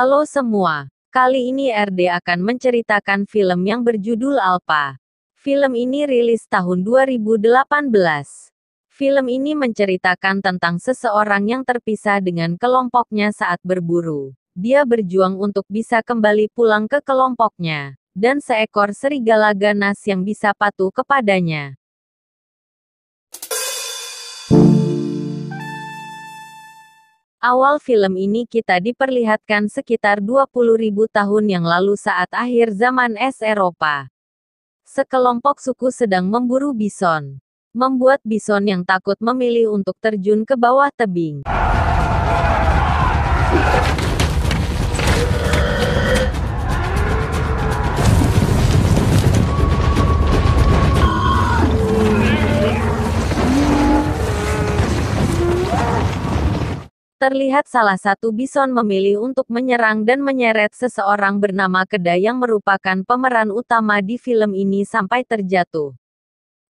Halo semua, kali ini RD akan menceritakan film yang berjudul Alpha. Film ini rilis tahun 2018. Film ini menceritakan tentang seseorang yang terpisah dengan kelompoknya saat berburu. Dia berjuang untuk bisa kembali pulang ke kelompoknya, dan seekor serigala ganas yang bisa patuh kepadanya. Awal film ini kita diperlihatkan sekitar 20.000 tahun yang lalu saat akhir zaman es Eropa. Sekelompok suku sedang memburu bison. Membuat bison yang takut memilih untuk terjun ke bawah tebing. Terlihat salah satu bison memilih untuk menyerang dan menyeret seseorang bernama Keda yang merupakan pemeran utama di film ini sampai terjatuh.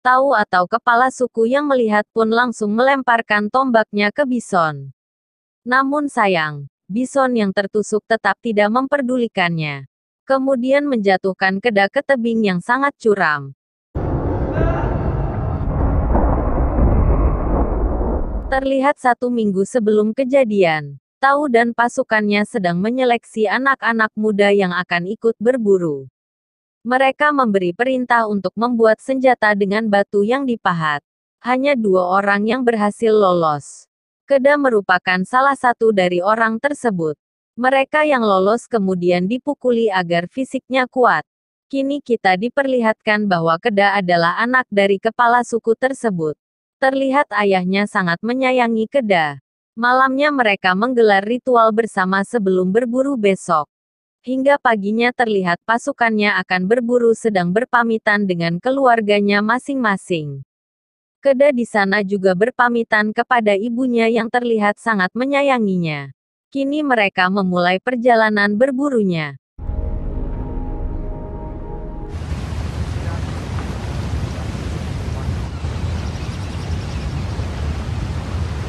Tahu atau kepala suku yang melihat pun langsung melemparkan tombaknya ke bison. Namun sayang, bison yang tertusuk tetap tidak memperdulikannya. Kemudian menjatuhkan Keda ke tebing yang sangat curam. Terlihat 1 minggu sebelum kejadian, Tau dan pasukannya sedang menyeleksi anak-anak muda yang akan ikut berburu. Mereka memberi perintah untuk membuat senjata dengan batu yang dipahat. Hanya 2 orang yang berhasil lolos. Keda merupakan salah satu dari orang tersebut. Mereka yang lolos kemudian dipukuli agar fisiknya kuat. Kini kita diperlihatkan bahwa Keda adalah anak dari kepala suku tersebut. Terlihat ayahnya sangat menyayangi Keda. Malamnya mereka menggelar ritual bersama sebelum berburu besok. Hingga paginya terlihat pasukannya akan berburu sedang berpamitan dengan keluarganya masing-masing. Keda di sana juga berpamitan kepada ibunya yang terlihat sangat menyayanginya. Kini mereka memulai perjalanan berburunya.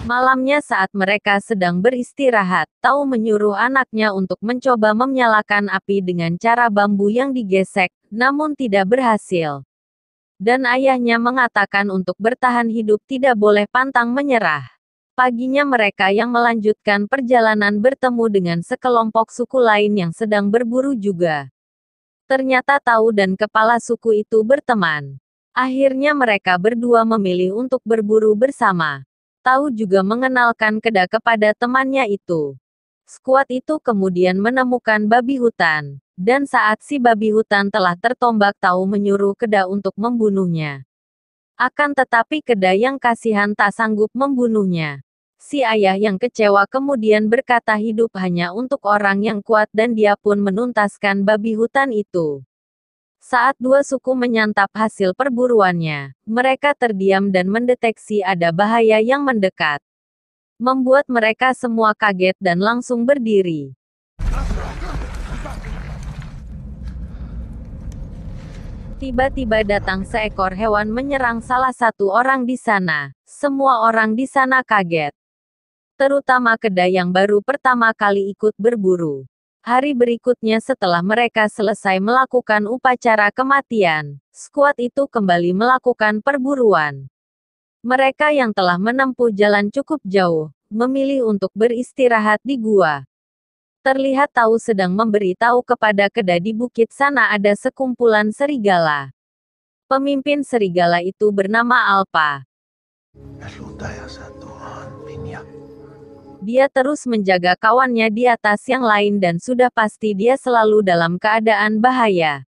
Malamnya saat mereka sedang beristirahat, Tau menyuruh anaknya untuk mencoba menyalakan api dengan cara bambu yang digesek, namun tidak berhasil. Dan ayahnya mengatakan untuk bertahan hidup tidak boleh pantang menyerah. Paginya mereka yang melanjutkan perjalanan bertemu dengan sekelompok suku lain yang sedang berburu juga. Ternyata Tau dan kepala suku itu berteman. Akhirnya mereka berdua memilih untuk berburu bersama. Tau juga mengenalkan Keda kepada temannya itu. Skuad itu kemudian menemukan babi hutan. Dan saat si babi hutan telah tertombak, Tau menyuruh Keda untuk membunuhnya. Akan tetapi Keda yang kasihan tak sanggup membunuhnya. Si ayah yang kecewa kemudian berkata hidup hanya untuk orang yang kuat dan dia pun menuntaskan babi hutan itu. Saat 2 suku menyantap hasil perburuannya, mereka terdiam dan mendeteksi ada bahaya yang mendekat. Membuat mereka semua kaget dan langsung berdiri. Tiba-tiba datang seekor hewan menyerang salah satu orang di sana. Semua orang di sana kaget. Terutama Keda yang baru pertama kali ikut berburu. Hari berikutnya setelah mereka selesai melakukan upacara kematian, skuad itu kembali melakukan perburuan. Mereka yang telah menempuh jalan cukup jauh, memilih untuk beristirahat di gua. Terlihat Tau sedang memberitahu kepada Keda di bukit sana ada sekumpulan serigala. Pemimpin serigala itu bernama Alpha. Dia terus menjaga kawannya di atas yang lain dan sudah pasti dia selalu dalam keadaan bahaya.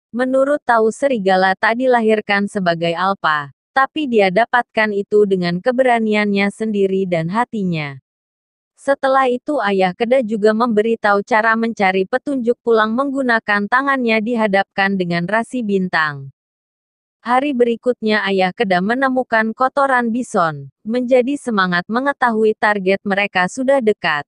Menurut Tau serigala tak dilahirkan sebagai alpha, tapi dia dapatkan itu dengan keberaniannya sendiri dan hatinya. Setelah itu ayah Keda juga memberitahu cara mencari petunjuk pulang menggunakan tangannya dihadapkan dengan rasi bintang. Hari berikutnya ayah Keda menemukan kotoran bison, menjadi semangat mengetahui target mereka sudah dekat.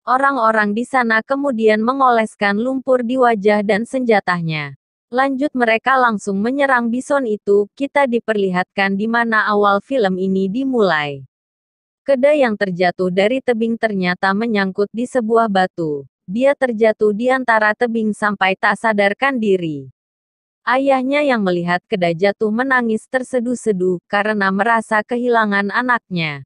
Orang-orang di sana kemudian mengoleskan lumpur di wajah dan senjatanya. Lanjut mereka langsung menyerang bison itu, kita diperlihatkan di mana awal film ini dimulai. Keda yang terjatuh dari tebing ternyata menyangkut di sebuah batu. Dia terjatuh di antara tebing sampai tak sadarkan diri. Ayahnya yang melihat Keda jatuh menangis terseduh-seduh karena merasa kehilangan anaknya.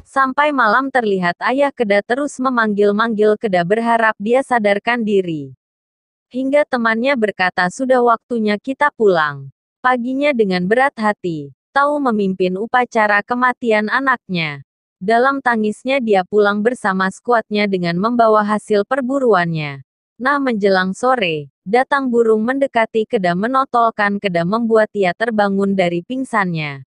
Sampai malam terlihat ayah Keda terus memanggil-manggil Keda berharap dia sadarkan diri. Hingga temannya berkata sudah waktunya kita pulang. Paginya dengan berat hati, Tao memimpin upacara kematian anaknya. Dalam tangisnya dia pulang bersama skuadnya dengan membawa hasil perburuannya. Nah menjelang sore, datang burung mendekati Keda menotolkan Keda membuat ia terbangun dari pingsannya.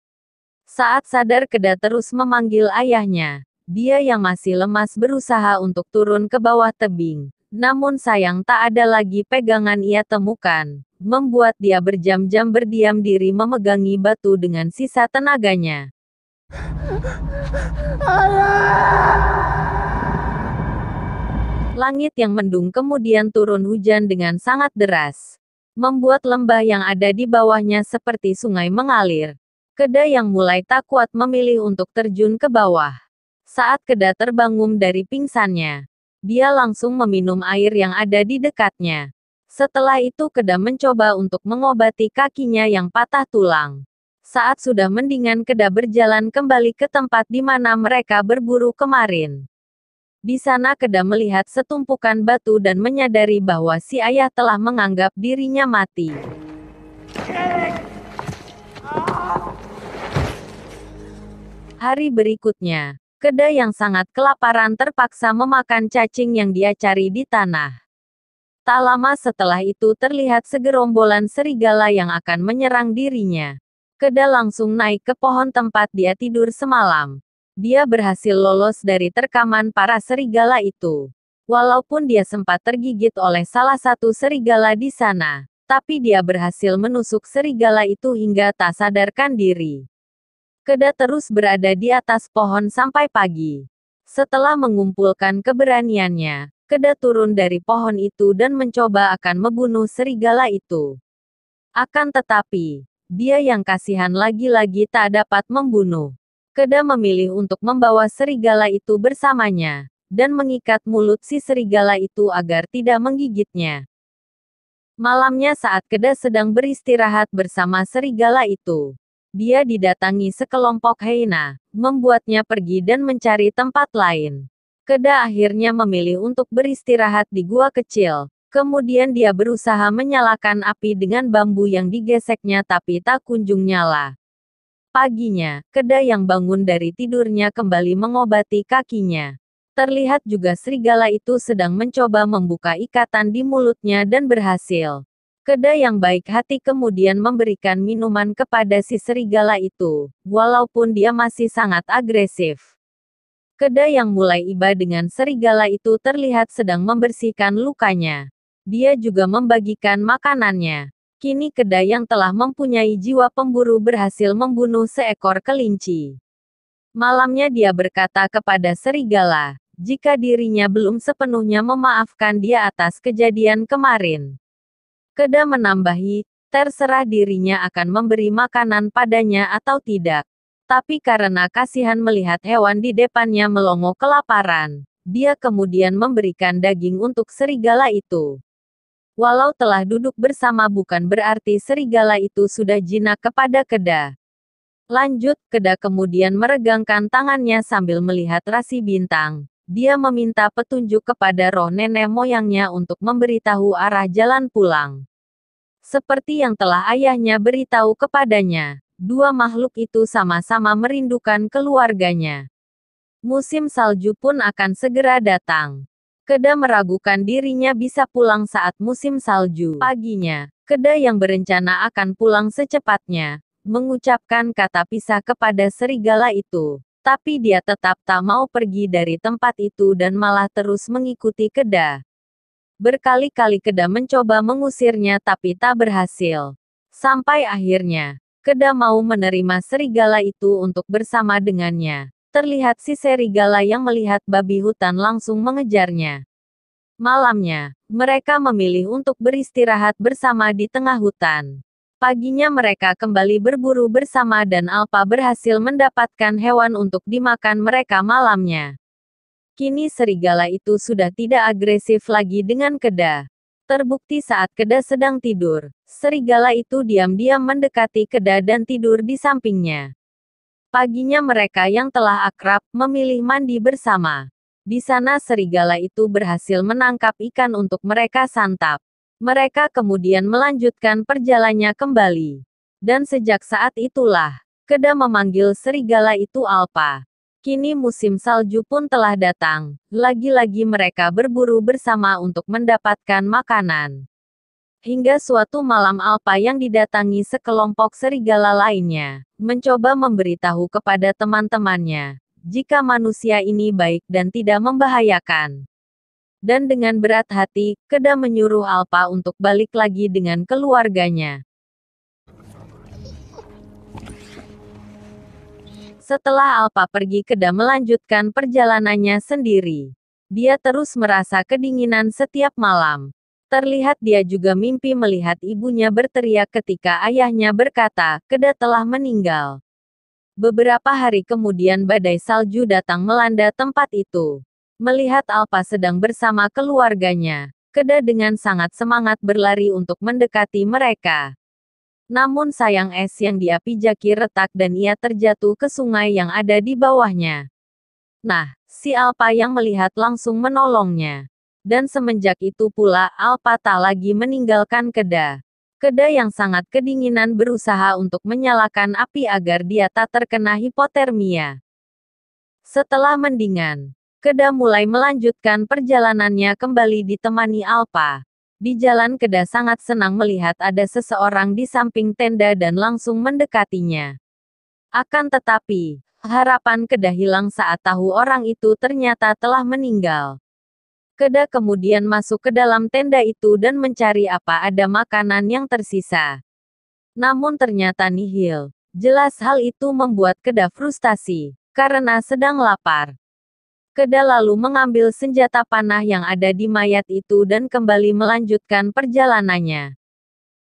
Saat sadar Keda terus memanggil ayahnya. Dia yang masih lemas berusaha untuk turun ke bawah tebing. Namun sayang tak ada lagi pegangan ia temukan. Membuat dia berjam-jam berdiam diri memegangi batu dengan sisa tenaganya. Langit yang mendung kemudian turun hujan dengan sangat deras. Membuat lembah yang ada di bawahnya seperti sungai mengalir. Keda yang mulai tak kuat memilih untuk terjun ke bawah. Saat Keda terbangun dari pingsannya, dia langsung meminum air yang ada di dekatnya. Setelah itu Keda mencoba untuk mengobati kakinya yang patah tulang. Saat sudah mendingan Keda berjalan kembali ke tempat di mana mereka berburu kemarin. Di sana Keda melihat setumpukan batu dan menyadari bahwa si ayah telah menganggap dirinya mati. Hari berikutnya, Keda yang sangat kelaparan terpaksa memakan cacing yang dia cari di tanah. Tak lama setelah itu terlihat segerombolan serigala yang akan menyerang dirinya. Keda langsung naik ke pohon tempat dia tidur semalam. Dia berhasil lolos dari terkaman para serigala itu. Walaupun dia sempat tergigit oleh salah satu serigala di sana, tapi dia berhasil menusuk serigala itu hingga tak sadarkan diri. Keda terus berada di atas pohon sampai pagi. Setelah mengumpulkan keberaniannya, Keda turun dari pohon itu dan mencoba akan membunuh serigala itu. Akan tetapi, dia yang kasihan lagi-lagi tak dapat membunuh. Keda memilih untuk membawa serigala itu bersamanya, dan mengikat mulut si serigala itu agar tidak menggigitnya. Malamnya saat Keda sedang beristirahat bersama serigala itu, dia didatangi sekelompok hyena, membuatnya pergi dan mencari tempat lain. Keda akhirnya memilih untuk beristirahat di gua kecil. Kemudian dia berusaha menyalakan api dengan bambu yang digeseknya tapi tak kunjung nyala. Paginya, Keda yang bangun dari tidurnya kembali mengobati kakinya. Terlihat juga serigala itu sedang mencoba membuka ikatan di mulutnya dan berhasil. Keda yang baik hati kemudian memberikan minuman kepada si serigala itu, walaupun dia masih sangat agresif. Keda yang mulai iba dengan serigala itu terlihat sedang membersihkan lukanya. Dia juga membagikan makanannya. Kini Keda yang telah mempunyai jiwa pemburu berhasil membunuh seekor kelinci. Malamnya dia berkata kepada serigala, jika dirinya belum sepenuhnya memaafkan dia atas kejadian kemarin. Keda menambahi, terserah dirinya akan memberi makanan padanya atau tidak. Tapi karena kasihan melihat hewan di depannya melongo kelaparan, dia kemudian memberikan daging untuk serigala itu. Walau telah duduk bersama bukan berarti serigala itu sudah jinak kepada Keda. Lanjut, Keda kemudian meregangkan tangannya sambil melihat rasi bintang. Dia meminta petunjuk kepada roh nenek moyangnya untuk memberitahu arah jalan pulang. Seperti yang telah ayahnya beritahu kepadanya, dua makhluk itu sama-sama merindukan keluarganya. Musim salju pun akan segera datang. Keda meragukan dirinya bisa pulang saat musim salju. Paginya, Keda yang berencana akan pulang secepatnya, mengucapkan kata pisah kepada serigala itu. Tapi dia tetap tak mau pergi dari tempat itu dan malah terus mengikuti Keda. Berkali-kali Keda mencoba mengusirnya tapi tak berhasil. Sampai akhirnya, Keda mau menerima serigala itu untuk bersama dengannya. Terlihat si serigala yang melihat babi hutan langsung mengejarnya. Malamnya, mereka memilih untuk beristirahat bersama di tengah hutan. Paginya mereka kembali berburu bersama dan Alpa berhasil mendapatkan hewan untuk dimakan mereka malamnya. Kini serigala itu sudah tidak agresif lagi dengan Keda. Terbukti saat Keda sedang tidur, serigala itu diam-diam mendekati Keda dan tidur di sampingnya. Paginya mereka yang telah akrab, memilih mandi bersama. Di sana serigala itu berhasil menangkap ikan untuk mereka santap. Mereka kemudian melanjutkan perjalanannya kembali. Dan sejak saat itulah, Keda memanggil serigala itu Alpa. Kini musim salju pun telah datang. Lagi-lagi mereka berburu bersama untuk mendapatkan makanan. Hingga suatu malam Alpa yang didatangi sekelompok serigala lainnya, mencoba memberitahu kepada teman-temannya, jika manusia ini baik dan tidak membahayakan. Dan dengan berat hati, Keda menyuruh Alpa untuk balik lagi dengan keluarganya. Setelah Alpa pergi, Keda melanjutkan perjalanannya sendiri. Dia terus merasa kedinginan setiap malam. Terlihat dia juga mimpi melihat ibunya berteriak ketika ayahnya berkata, Keda telah meninggal. Beberapa hari kemudian badai salju datang melanda tempat itu. Melihat Alpa sedang bersama keluarganya, Keda dengan sangat semangat berlari untuk mendekati mereka. Namun sayang es yang dia pijaki retak dan ia terjatuh ke sungai yang ada di bawahnya. Nah, si Alpa yang melihat langsung menolongnya. Dan semenjak itu pula Alpa tak lagi meninggalkan Keda. Keda yang sangat kedinginan berusaha untuk menyalakan api agar dia tak terkena hipotermia. Setelah mendingan, Keda mulai melanjutkan perjalanannya kembali ditemani Alpa. Di jalan Keda sangat senang melihat ada seseorang di samping tenda dan langsung mendekatinya. Akan tetapi, harapan Keda hilang saat tahu orang itu ternyata telah meninggal. Keda kemudian masuk ke dalam tenda itu dan mencari apa ada makanan yang tersisa. Namun ternyata nihil. Jelas hal itu membuat Keda frustasi, karena sedang lapar. Keda lalu mengambil senjata panah yang ada di mayat itu dan kembali melanjutkan perjalanannya.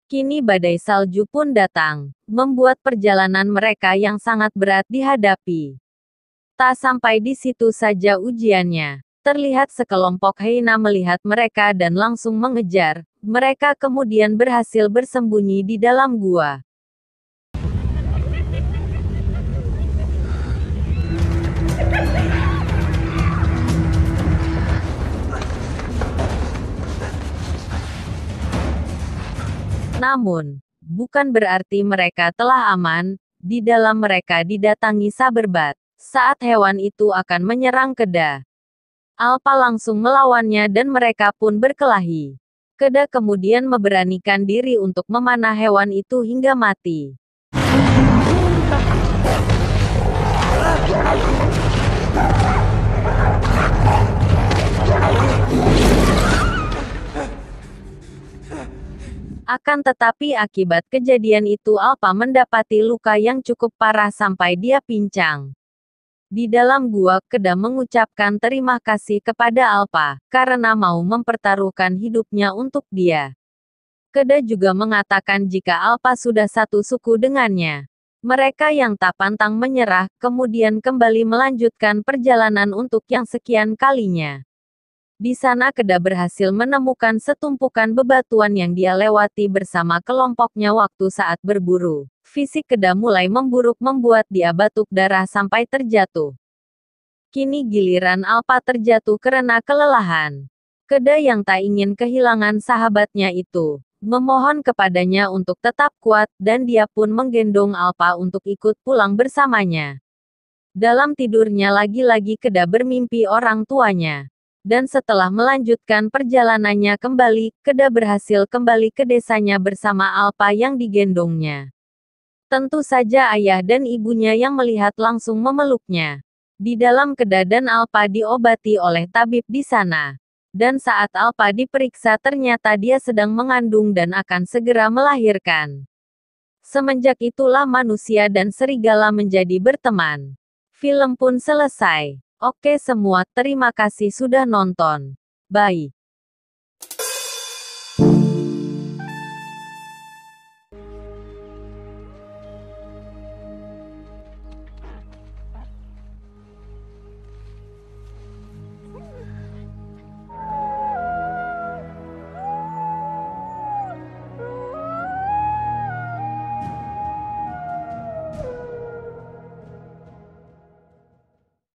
Kini badai salju pun datang, membuat perjalanan mereka yang sangat berat dihadapi. Tak sampai di situ saja ujiannya. Terlihat sekelompok hyena melihat mereka dan langsung mengejar. Mereka kemudian berhasil bersembunyi di dalam gua. Namun, bukan berarti mereka telah aman. Di dalam mereka didatangi saberbat. Saat hewan itu akan menyerang Keda, Alpa langsung melawannya dan mereka pun berkelahi. Keda kemudian memberanikan diri untuk memanah hewan itu hingga mati. Akan tetapi akibat kejadian itu Alpa mendapati luka yang cukup parah sampai dia pincang. Di dalam gua, Keda mengucapkan terima kasih kepada Alpa, karena mau mempertaruhkan hidupnya untuk dia. Keda juga mengatakan jika Alpa sudah satu suku dengannya. Mereka yang tak pantang menyerah, kemudian kembali melanjutkan perjalanan untuk yang sekian kalinya. Di sana Keda berhasil menemukan setumpukan bebatuan yang dia lewati bersama kelompoknya waktu saat berburu. Fisik Keda mulai memburuk membuat dia batuk darah sampai terjatuh. Kini giliran Alpa terjatuh karena kelelahan. Keda yang tak ingin kehilangan sahabatnya itu, memohon kepadanya untuk tetap kuat dan dia pun menggendong Alpa untuk ikut pulang bersamanya. Dalam tidurnya lagi-lagi Keda bermimpi orang tuanya. Dan setelah melanjutkan perjalanannya kembali, Keda berhasil kembali ke desanya bersama Alpa yang digendongnya. Tentu saja ayah dan ibunya yang melihat langsung memeluknya. Di dalam Keda dan Alpa diobati oleh tabib di sana. Dan saat Alpa diperiksa ternyata dia sedang mengandung dan akan segera melahirkan. Semenjak itulah manusia dan serigala menjadi berteman. Film pun selesai. Oke semua, terima kasih sudah nonton. Bye.